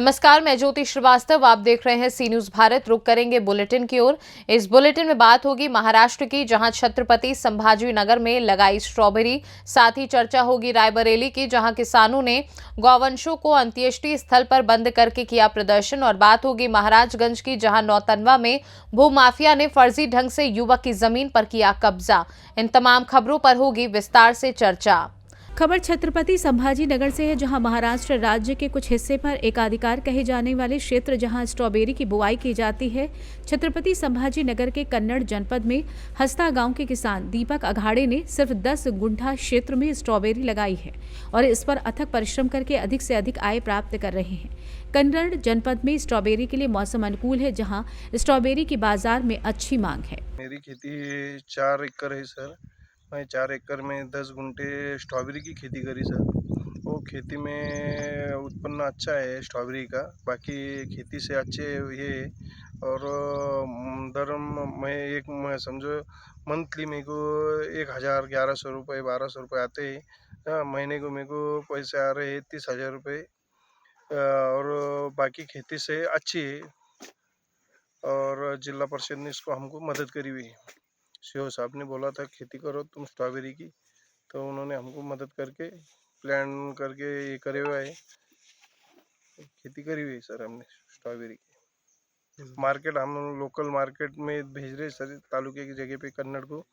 नमस्कार, मैं ज्योति श्रीवास्तव। आप देख रहे हैं सी न्यूज भारत। रुक करेंगे बुलेटिन की ओर। इस बुलेटिन में बात होगी महाराष्ट्र की, जहां छत्रपति संभाजी नगर में लगाई स्ट्रॉबेरी। साथ ही चर्चा होगी रायबरेली की, जहां किसानों ने गौवंशों को अंत्येष्टि स्थल पर बंद करके किया प्रदर्शन। और बात होगी महाराजगंज की, जहां नौतनवा में भूमाफिया ने फर्जी ढंग से युवक की जमीन पर किया कब्जा। इन तमाम खबरों पर होगी विस्तार से चर्चा। खबर छत्रपति संभाजी नगर से है, जहां महाराष्ट्र राज्य के कुछ हिस्से पर एकाधिकार कहे जाने वाले क्षेत्र जहां स्ट्रॉबेरी की बुआई की जाती है। छत्रपति संभाजी नगर के कन्नड़ जनपद में हस्ता गांव के किसान दीपक अघाड़े ने सिर्फ 10 गुंठा क्षेत्र में स्ट्रॉबेरी लगाई है और इस पर अथक परिश्रम करके अधिक से अधिक आय प्राप्त कर रहे हैं। कन्नड़ जनपद में स्ट्रॉबेरी के लिए मौसम अनुकूल है, जहाँ स्ट्रॉबेरी की बाजार में अच्छी मांग है। मेरी खेती 4 एकड़ है सर। मैं 4 एकड़ में 10 गुंठे स्ट्रॉबेरी की खेती करी सर। वो खेती में उत्पन्न अच्छा है स्ट्रॉबेरी का, बाकी खेती से अच्छे ये। और मैं समझो मंथली मेरे को 1000 1100 रुपये 1200 रुपये आते हैं। महीने को मेरे को पैसे आ रहे हैं 30,000 रुपये। और बाकी खेती से अच्छी है। और जिला परिषद ने इसको हमको मदद करी हुई है। सीओ साहब ने बोला था खेती करो तुम स्ट्रॉबेरी की, तो उन्होंने हमको मदद करके प्लान करके ये करे हुआ है, खेती करी हुई है सर हमने स्ट्रॉबेरी की। मार्केट हम लोकल मार्केट में भेज रहे सर, तालुके की जगह पे कन्नड़ को।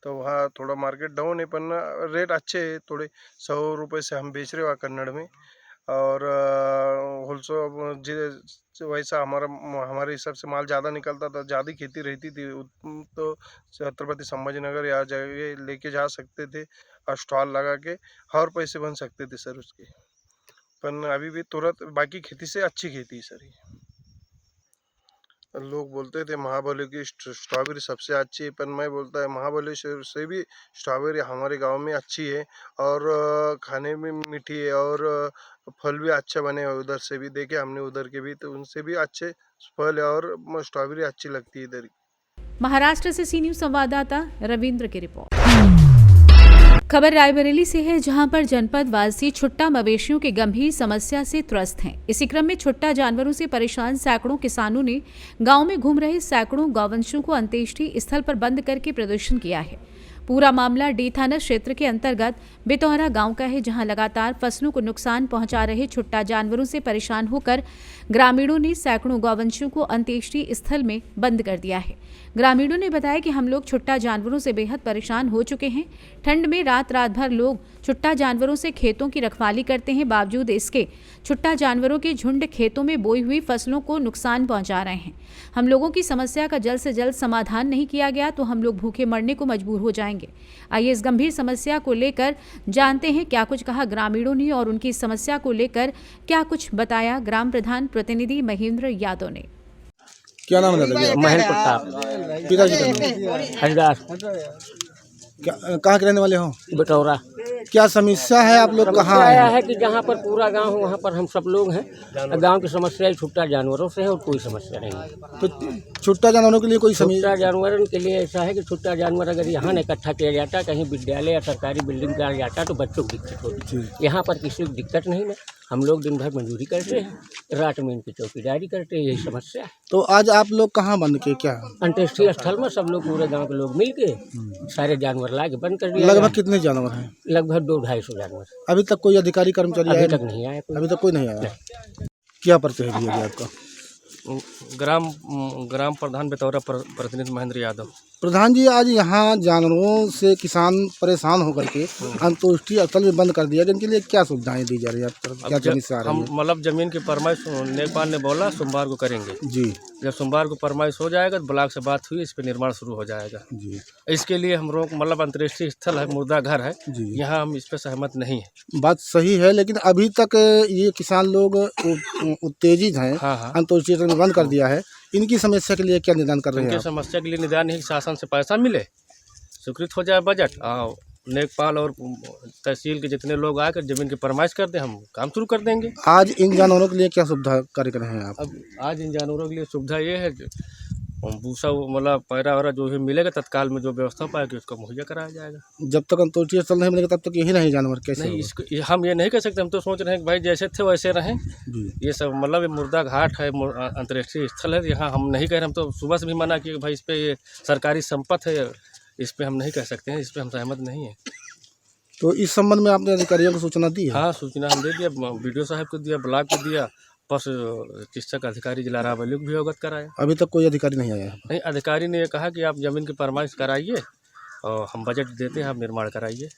तो वहाँ थोड़ा मार्केट डाउन है, पर रेट अच्छे है थोड़े। 100 रुपये से हम बेच रहे वहाँ कन्नड़ में। और होलसेल वैसा हमारे हिसाब से माल ज़्यादा निकलता था, ज़्यादा खेती रहती थी तो छत्रपति संभाजी नगर या जगह लेके जा सकते थे और स्टॉल लगा के और पैसे बन सकते थे सर उसके। पर अभी भी तुरंत बाकी खेती से अच्छी खेती है सर। लोग बोलते थे महाबली की स्ट्रॉबेरी सबसे अच्छी है, पर मैं बोलता है महाबली से भी स्ट्रॉबेरी हमारे गांव में अच्छी है और खाने में मीठी है और फल भी अच्छा बने हैं। उधर से भी देखे हमने, उधर के भी, तो उनसे भी अच्छे फल है और स्ट्रॉबेरी अच्छी लगती है इधर। महाराष्ट्र से सी न्यूज संवाददाता रविंद्र की रिपोर्ट। खबर रायबरेली से है, जहां पर जनपद वासी छुट्टा मवेशियों की गंभीर समस्या से त्रस्त हैं। इसी क्रम में छुट्टा जानवरों से परेशान सैकड़ों किसानों ने गांव में घूम रहे सैकड़ों गौवंशों को अंत्येष्टि स्थल पर बंद करके प्रदर्शन किया है। पूरा मामला डी थाना क्षेत्र के अंतर्गत बेतौरा गांव का है, जहां लगातार फसलों को नुकसान पहुंचा रहे छुट्टा जानवरों से परेशान होकर ग्रामीणों ने सैकड़ों गौवंशों को अंत्येष्टि स्थल में बंद कर दिया है। ग्रामीणों ने बताया कि हम लोग छुट्टा जानवरों से बेहद परेशान हो चुके हैं। ठंड में रात भर लोग छुट्टा जानवरों से खेतों की रखवाली करते हैं, बावजूद इसके छुट्टा जानवरों के झुंड खेतों में बोई हुई फसलों को नुकसान पहुंचा रहे हैं। हम लोगों की समस्या का जल्द से जल्द समाधान नहीं किया गया तो हम लोग भूखे मरने को मजबूर हो जाएंगे। आइए इस गंभीर समस्या को लेकर जानते हैं क्या कुछ कहा ग्रामीणों ने और उनकी समस्या को लेकर क्या कुछ बताया ग्राम प्रधान प्रतिनिधि महेंद्र यादव ने। क्या नाम है दादा? महेंद्र प्रताप। पिताजी का नाम? हरिदास। कहाँ के रहने वाले हो? बटौरा। क्या समस्या है? आप लोग कहाँ आए आया हैं? है कि जहाँ पर पूरा गांव है वहाँ पर हम सब लोग हैं। गांव की समस्या ही छुट्टा जानवरों से है और कोई समस्या नहीं है। तो छुट्टा जानवरों के लिए कोई छुट्टा जानवरों के लिए ऐसा है कि छुट्टा जानवर अगर यहाँ न इकट्ठा किया जाता, कहीं विद्यालय या सरकारी बिल्डिंग में जाता तो बच्चों को दिक्कत होती। यहाँ पर किसी को दिक्कत नहीं है। हम लोग दिन भर मजदूरी करते हैं, रात में इनकी चौकीदारी करते हैं, यही समस्या है। तो आज आप लोग कहाँ बंद किए? क्या अंत्येष्टि स्थल में सब लोग, पूरे गांव के लोग मिल के सारे जानवर ला के बंद कर दिया। लगभग कितने जानवर हैं? लगभग 200-250 जानवर। अभी तक कोई अधिकारी कर्मचारी अभी आया तक नहीं आया कोई। अभी तक कोई नहीं आया। क्या परिचय है भैया आपका? ग्राम प्रधान बेतौरा प्रतिनिधि महेंद्र यादव। प्रधान जी, आज यहाँ जानवरों से किसान परेशान होकर के अंत्येष्टि स्थल में बंद कर दिया, जिनके लिए क्या सुविधाएं दी जा रही है? क्या समस्या आ रही है? मतलब जमीन की फरमाइश नेकपाल ने बोला सोमवार को करेंगे जी। जब सोमवार को फरमाइश हो जाएगा तो ब्लॉक से बात हुई, इस पे निर्माण शुरू हो जाएगा जी। इसके लिए हम लोग मतलब अंतर्राष्ट्रीय स्थल है, मुर्दा घर है जी। यहाँ हम इस पे सहमत नहीं है। बात सही है, लेकिन अभी तक ये किसान लोग उत्तेजित हैं। हाँ। अंत्येष्टि स्थल में बंद कर दिया है। इनकी समस्या के लिए क्या निदान कर रहे हैं? इनकी समस्या के लिए निदान है कि शासन से पैसा मिले, स्वीकृत हो जाए बजट। नेकपाल और तहसील के जितने लोग आकर जमीन की फरमाइश करते हैं, हम काम शुरू कर देंगे। आज इन जानवरों के लिए क्या सुविधा कार्य कर रहे हैं आप? अब आज इन जानवरों के लिए सुविधा ये है, भूसा मतलब पैरा वैरा जो भी मिलेगा तत्काल में जो व्यवस्था पाएगी उसको मुहैया कराया जाएगा। जब तक अंतोष्टि स्थल नहीं मिलेगा तब तक यही नहीं जानवर कैसे नहीं होगा? इसको हम ये नहीं कर सकते। हम तो सोच रहे हैं कि भाई जैसे थे वैसे रहें। जी। ये सब मतलब ये मुर्दा घाट है, अंतर्राष्ट्रीय स्थल है, यहाँ हम नहीं कह रहे। हम तो सुबह से भी मना किए कि भाई इस पे ये सरकारी संपत्ति है, इस पे हम नहीं कह सकते हैं, इस पे हम सहमत नहीं है। तो इस संबंध में आपने अधिकारियों को सूचना दी है? हाँ, सूचना हम दे दिया, BDO साहब को दिया, ब्लॉक को दिया, पशु चिकित्सक अधिकारी जिला रावली को भी अवगत कराया। अभी तक कोई अधिकारी नहीं आया है? नहीं, अधिकारी ने ये कहा कि आप जमीन की परमाइश कराइए और हम बजट देते हैं, आप निर्माण कराइए।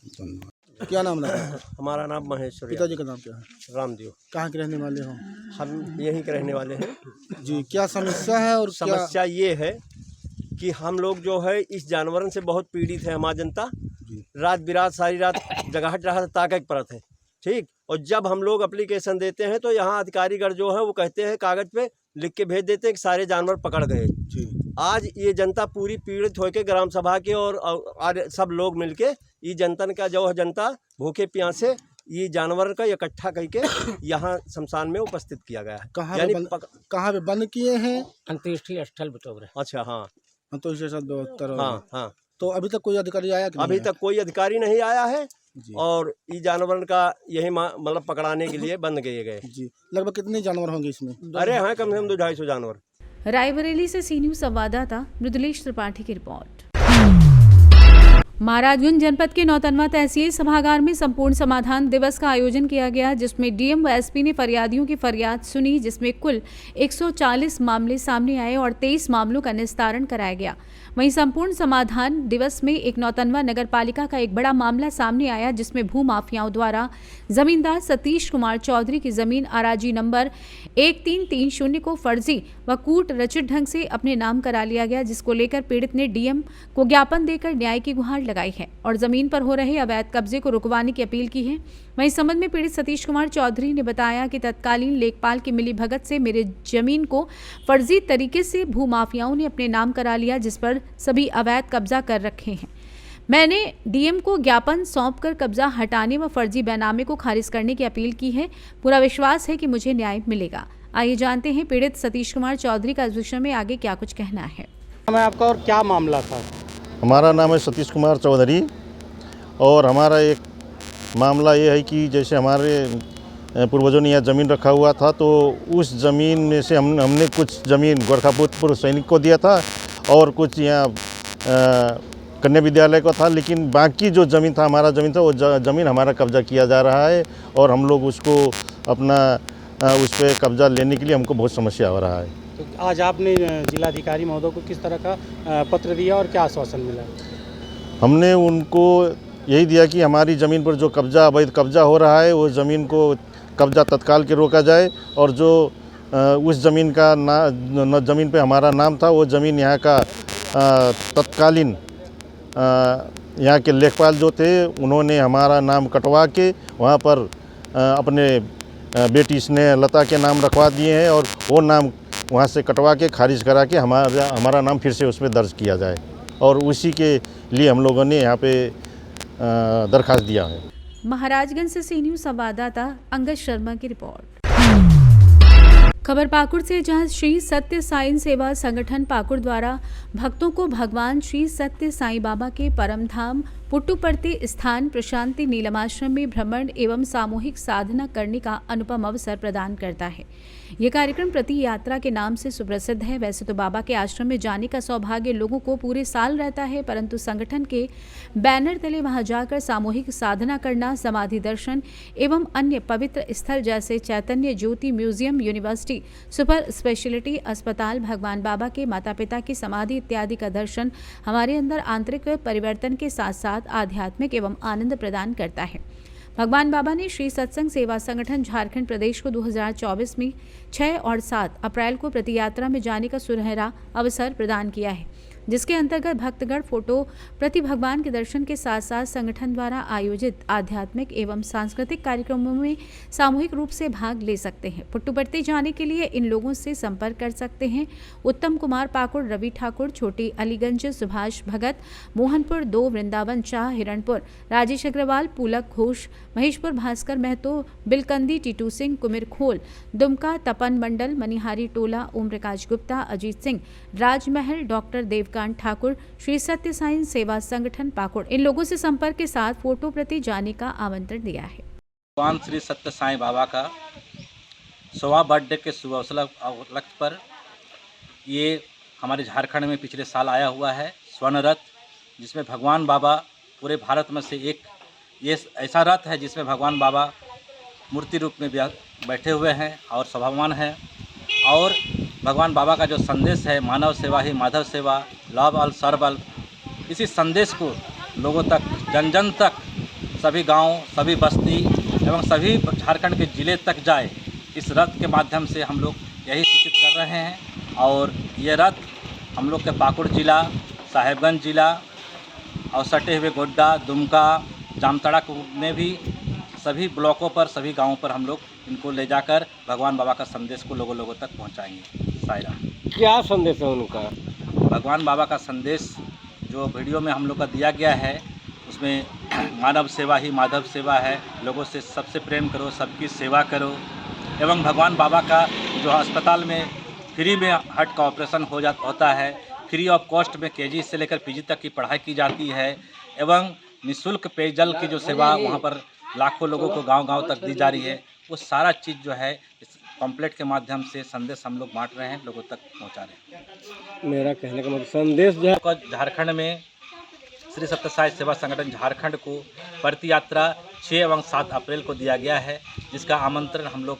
धन्यवाद। क्या नाम लगा? हमारा नाम महेश्वर पिताजी का नाम क्या है? रामदेव। कहाँ के रहने वाले हो? हम यहीं के रहने वाले हैं। जी, क्या समस्या है और क्या? समस्या ये है कि हम लोग जो है इस जानवरों से बहुत पीड़ित है। हमारी जनता रात बिरात सारी रात जगाहट रहा ताकत परत है, ठीक। और जब हम लोग एप्लीकेशन देते हैं तो यहाँ अधिकारीगण जो है वो कहते हैं, कागज पे लिख के भेज देते हैं कि सारे जानवर पकड़ गए। आज ये जनता पूरी पीड़ित होकर ग्राम सभा के और सब लोग मिलके ये जनतन का जो है जनता भूखे प्यासे ये जानवर का इकट्ठा करके यहाँ शमशान में उपस्थित किया गया है। कहाँ पे बंद किए हैं? अंत्येष्टि स्थल बतौर है। अच्छा, हाँ, तो इसके साथ व्यवस्था। हाँ, हाँ। तो अभी तक कोई अधिकारी आया कि नहीं? अभी तक कोई अधिकारी नहीं आया है और ये जानवर का यही मतलब पकड़ाने के लिए बंद किए गए। जी, लगभग कितने जानवर होंगे इसमें? अरे हाँ, कम से कम 200-250 जानवर। रायबरेली से सी न्यूज संवाददाता मृदुलेश त्रिपाठी की रिपोर्ट। महाराजगंज जनपद के नौतनवा तहसील सभागार में संपूर्ण समाधान दिवस का आयोजन किया गया, जिसमें डीएम व एसपी ने फरियादियों की फरियाद सुनी, जिसमें कुल 140 मामले सामने आए और 23 मामलों का निस्तारण कराया गया। वहीं संपूर्ण समाधान दिवस में एक नौतनवा नगर पालिका का एक बड़ा मामला सामने आया, जिसमें भू माफियाओं द्वारा जमींदार सतीश कुमार चौधरी की जमीन आराजी नंबर 1330 को फर्जी व कूट रचित ढंग से अपने नाम करा लिया गया, जिसको लेकर पीड़ित ने डीएम को ज्ञापन देकर न्याय की गुहार लगाई है और जमीन पर हो रहे अवैध कब्जे को रुकवाने की अपील की है। वहीं इस संबंध में पीड़ित सतीश कुमार चौधरी ने बताया कि तत्कालीन लेखपाल की मिलीभगत से मेरे जमीन को फर्जी तरीके से भू माफियाओं ने अपने नाम करा लिया, जिस पर सभी अवैध कब्जा कर रखे हैं। मैंने डीएम को ज्ञापन सौंपकर कब्जा हटाने व फर्जी बैनामे को खारिज करने की अपील की है। पूरा विश्वास है कि मुझे न्याय मिलेगा। आइए जानते हैं पीड़ित सतीश कुमार चौधरी का इस विषय में आगे क्या कुछ कहना है। मैं आपका और क्या मामला था? हमारा नाम है सतीश कुमार चौधरी और हमारा एक मामला ये है कि जैसे हमारे पूर्वजों ने यहाँ ज़मीन रखा हुआ था, तो उस ज़मीन में से हमने कुछ ज़मीन गोरखापुर सैनिक को दिया था और कुछ यहाँ कन्या विद्यालय को था, लेकिन बाकी जो ज़मीन था हमारा ज़मीन था, वो ज़मीन हमारा कब्जा किया जा रहा है और हम लोग उसको अपना उस पर कब्जा लेने के लिए हमको बहुत समस्या हो रहा है। तो आज आपने जिलाधिकारी महोदय को किस तरह का पत्र दिया और क्या आश्वासन मिला? हमने उनको यही दिया कि हमारी ज़मीन पर जो अवैध कब्जा हो रहा है वो ज़मीन को कब्जा तत्काल के रोका जाए और जो उस ज़मीन का ज़मीन पे हमारा नाम था वो ज़मीन यहाँ का तत्कालीन यहाँ के लेखपाल जो थे उन्होंने हमारा नाम कटवा के वहाँ पर अपने बेटी स्नेहलता के नाम रखवा दिए हैं और वो नाम वहाँ से कटवा के खारिज करा के हमारा नाम फिर से उसमें दर्ज किया जाए और उसी के लिए हम लोगों ने यहाँ पे दरखास्त दिया है। महाराजगंज से सी न्यूज संवाददाता अंगद शर्मा की रिपोर्ट। खबर पाकुड़ से, जहां श्री सत्य साई सेवा संगठन पाकुड़ द्वारा भक्तों को भगवान श्री सत्य साई बाबा के परम धाम पुट्टुपर्ती स्थान प्रशांति नीलमाश्रम में भ्रमण एवं सामूहिक साधना करने का अनुपम अवसर प्रदान करता है। यह कार्यक्रम प्रति यात्रा के नाम से सुप्रसिद्ध है। वैसे तो बाबा के आश्रम में जाने का सौभाग्य लोगों को पूरे साल रहता है, परंतु संगठन के बैनर तले वहां जाकर सामूहिक साधना करना, समाधि दर्शन एवं अन्य पवित्र स्थल जैसे चैतन्य ज्योति म्यूजियम, यूनिवर्सिटी, सुपर स्पेशलिटी अस्पताल, भगवान बाबा के माता पिता की समाधि इत्यादि का दर्शन हमारे अंदर आंतरिक परिवर्तन के साथ साथ आध्यात्मिक एवं आनंद प्रदान करता है। भगवान बाबा ने श्री सत्संग सेवा संगठन झारखंड प्रदेश को 2024 में 6 और 7 अप्रैल को प्रति यात्रा में जाने का सुनहरा अवसर प्रदान किया है। जिसके अंतर्गत भक्तगण फोटो प्रति भगवान के दर्शन के साथ साथ संगठन द्वारा आयोजित आध्यात्मिक एवं सांस्कृतिक कार्यक्रमों में सामूहिक रूप से भाग ले सकते हैं। पुट्टपर्ती जाने के लिए इन लोगों से संपर्क कर सकते हैं। उत्तम कुमार पाकुड़, रवि ठाकुर, छोटी अलीगंज, सुभाष भगत, मोहनपुर 2, वृंदावन शाह, हिरणपुर राजेश अग्रवाल, पुलक घोष, महेशपुर भास्कर महतो, बिलकंदी टीटू सिंह, कुमिर खोल, दुमका तपन मंडल, मनिहारी टोला, ओम प्रकाश गुप्ता, अजीत सिंह, राजमहल, डॉक्टर देवकांत ठाकुर, श्री सत्य साई सेवा संगठन पाकुड़ इन लोगों से संपर्क के साथ फोटो प्रति जाने का आमंत्रण दिया है। भगवान श्री सत्य साई बाबा का 100वां बर्थडे के शुभ अवसर पर ये हमारे झारखंड में पिछले साल आया हुआ है स्वर्ण रथ, जिसमें भगवान बाबा पूरे भारत में से एक ये ऐसा रथ है जिसमें भगवान बाबा मूर्ति रूप में बैठे हुए हैं और शोभावान है। और भगवान बाबा का जो संदेश है, मानव सेवा ही माधव सेवा, लव ऑल सर्व ऑल, इसी संदेश को लोगों तक, जन जन तक, सभी गांव, सभी बस्ती एवं सभी झारखंड के ज़िले तक जाए, इस रथ के माध्यम से हम लोग यही सूचित कर रहे हैं। और ये रथ हम लोग के पाकुड़ जिला, साहेबगंज जिला और सटे हुए गोड्डा, दुमका, जामताड़ा में भी सभी ब्लॉकों पर, सभी गांवों पर हम लोग इनको ले जाकर भगवान बाबा का संदेश को लोगों तक पहुंचाएंगे। सायरा, क्या संदेश है उनका? भगवान बाबा का संदेश जो वीडियो में हम लोग का दिया गया है, उसमें मानव सेवा ही माधव सेवा है, लोगों से सबसे प्रेम करो, सबकी सेवा करो। एवं भगवान बाबा का जो अस्पताल में फ्री में हार्ट का ऑपरेशन होता है, फ्री ऑफ कॉस्ट में KG से लेकर PG तक की पढ़ाई की जाती है। एवं निःशुल्क पेयजल की जो सेवा वहाँ पर लाखों लोगों को गांव-गांव तक दी जा रही है, वो सारा चीज़ जो है इस पम्पलेट के माध्यम से संदेश हम लोग बांट रहे हैं, लोगों तक पहुंचा रहे हैं। मेरा कहने का मतलब संदेश जो है झारखंड में श्री सत्य साई सेवा संगठन झारखंड को प्रति यात्रा 6 एवं 7 अप्रैल को दिया गया है, जिसका आमंत्रण हम लोग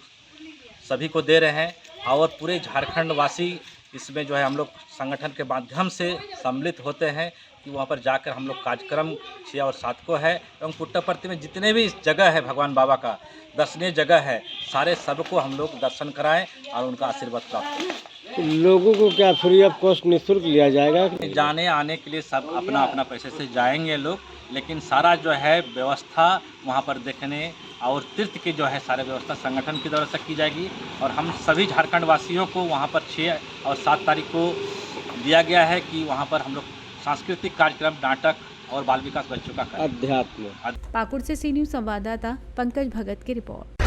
सभी को दे रहे हैं। और पूरे झारखंड वासी इसमें जो है हम लोग संगठन के माध्यम से सम्मिलित होते हैं कि वहाँ पर जाकर हम लोग कार्यक्रम 6 और 7 को है। एवं पुट्टपर्ती में जितने भी जगह है भगवान बाबा का दर्शनीय जगह है, सारे सबको हम लोग दर्शन कराएं और उनका आशीर्वाद प्राप्त करें। लोगों को क्या फ्री ऑफ कॉस्ट निःशुल्क लिया जाएगा? जाने आने के लिए सब अपना अपना पैसे से जाएंगे लोग, लेकिन सारा जो है व्यवस्था वहाँ पर देखने और तीर्थ की जो है सारी व्यवस्था संगठन की तरफ से की जाएगी। और हम सभी झारखंड वासियों को वहाँ पर 6 और 7 तारीख को दिया गया है कि वहाँ पर हम लोग सांस्कृतिक कार्यक्रम, नाटक और बाल विकास बच्चों का अध्यात्म। पाकुड़ से सी न्यूज़ संवाददाता पंकज भगत की रिपोर्ट।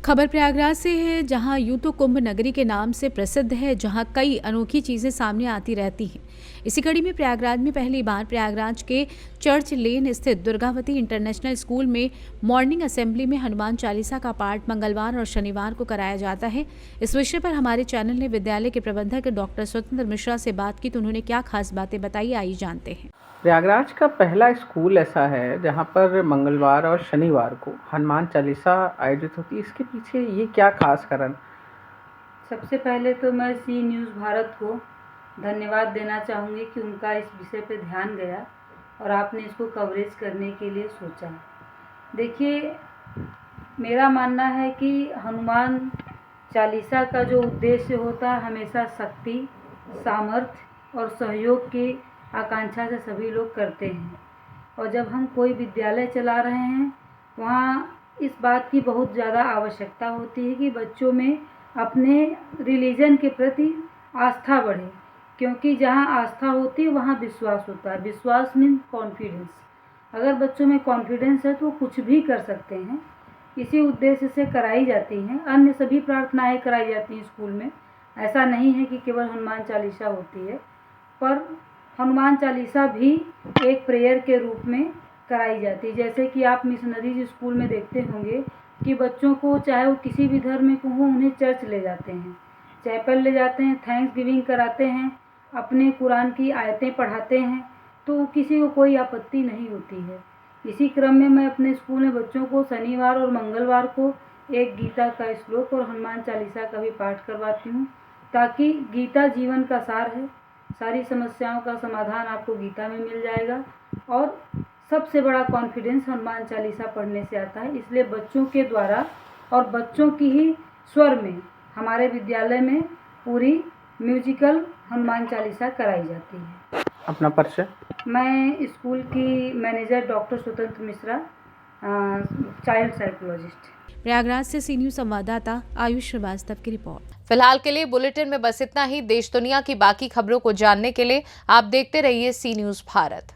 खबर प्रयागराज से है, जहां यूं तो कुंभ नगरी के नाम से प्रसिद्ध है, जहां कई अनोखी चीजें सामने आती रहती हैं। इसी कड़ी में प्रयागराज में पहली बार प्रयागराज के चर्च लेन स्थित दुर्गावती इंटरनेशनल स्कूल में मॉर्निंग असेंबली में हनुमान चालीसा का पाठ मंगलवार और शनिवार को कराया जाता है। इस विषय पर हमारे चैनल ने विद्यालय के प्रबंधक डॉक्टर स्वतंत्र मिश्रा से बात की, तो उन्होंने क्या खास बातें बताई, आइए जानते हैं। प्रयागराज का पहला स्कूल ऐसा है जहाँ पर मंगलवार और शनिवार को हनुमान चालीसा आयोजित होती है। इसके पीछे ये क्या खास कारण? सबसे पहले तो मैं सी न्यूज़ भारत को धन्यवाद देना चाहूँगी कि उनका इस विषय पे ध्यान गया और आपने इसको कवरेज करने के लिए सोचा। देखिए, मेरा मानना है कि हनुमान चालीसा का जो उद्देश्य होता है, हमेशा शक्ति, सामर्थ्य और सहयोग की आकांक्षा से सभी लोग करते हैं। और जब हम कोई विद्यालय चला रहे हैं, वहाँ इस बात की बहुत ज़्यादा आवश्यकता होती है कि बच्चों में अपने रिलीजन के प्रति आस्था बढ़े, क्योंकि जहाँ आस्था होती है वहाँ विश्वास होता है। विश्वास मीन्स कॉन्फिडेंस। अगर बच्चों में कॉन्फिडेंस है तो वो कुछ भी कर सकते हैं। इसी उद्देश्य से कराई जाती हैं। अन्य सभी प्रार्थनाएं कराई जाती हैं स्कूल में। ऐसा नहीं है कि केवल हनुमान चालीसा होती है, पर हनुमान चालीसा भी एक प्रेयर के रूप में कराई जाती है। जैसे कि आप मिशनरीज स्कूल में देखते होंगे कि बच्चों को, चाहे वो किसी भी धर्म को हो, उन्हें चर्च ले जाते हैं, चैपल ले जाते हैं, थैंक्स गिविंग कराते हैं, अपने कुरान की आयतें पढ़ाते हैं, तो किसी को कोई आपत्ति नहीं होती है। इसी क्रम में मैं अपने स्कूल में बच्चों को शनिवार और मंगलवार को एक गीता का श्लोक और हनुमान चालीसा का भी पाठ करवाती हूँ, ताकि गीता जीवन का सार है। सारी समस्याओं का समाधान आपको गीता में मिल जाएगा और सबसे बड़ा कॉन्फिडेंस हनुमान चालीसा पढ़ने से आता है। इसलिए बच्चों के द्वारा और बच्चों की ही स्वर में हमारे विद्यालय में पूरी म्यूजिकल हनुमान चालीसा कराई जाती है। अपना परिचय। मैं स्कूल की मैनेजर डॉक्टर स्वतंत्र मिश्रा, चाइल्ड साइकोलॉजिस्ट। प्रयागराज से सी न्यूज़ संवाददाता आयुष श्रीवास्तव की रिपोर्ट। फिलहाल के लिए बुलेटिन में बस इतना ही। देश दुनिया की बाकी खबरों को जानने के लिए आप देखते रहिए सी न्यूज़ भारत।